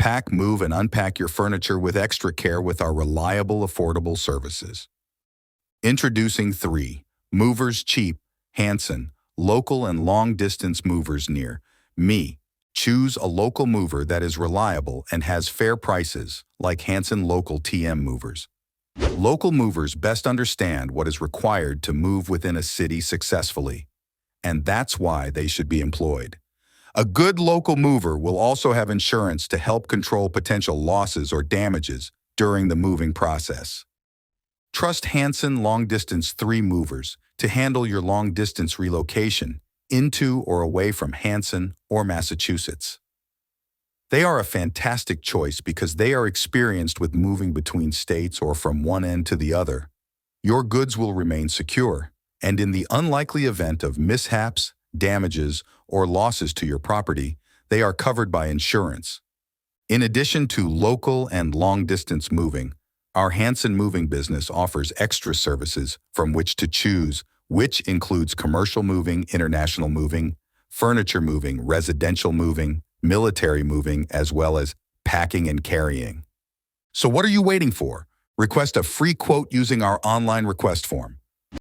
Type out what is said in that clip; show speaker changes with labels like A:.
A: Pack, move, and unpack your furniture with extra care with our reliable, affordable services. Introducing 3 Movers Cheap, Hanson, local and long-distance movers near me. Choose a local mover that is reliable and has fair prices, like Hanson Local TM Movers. Local movers best understand what is required to move within a city successfully, and that's why they should be employed. A good local mover will also have insurance to help control potential losses or damages during the moving process. Trust Hanson Long Distance 3 Movers to handle your long-distance relocation into or away from Hanson or Massachusetts. They are a fantastic choice because they are experienced with moving between states or from one end to the other. Your goods will remain secure, and in the unlikely event of mishaps, damages, or losses to your property, they are covered by insurance. In addition to local and long-distance moving, our Hanson moving business offers extra services from which to choose, which includes commercial moving, international moving, furniture moving, residential moving, military moving, as well as packing and carrying. So what are you waiting for? Request a free quote using our online request form.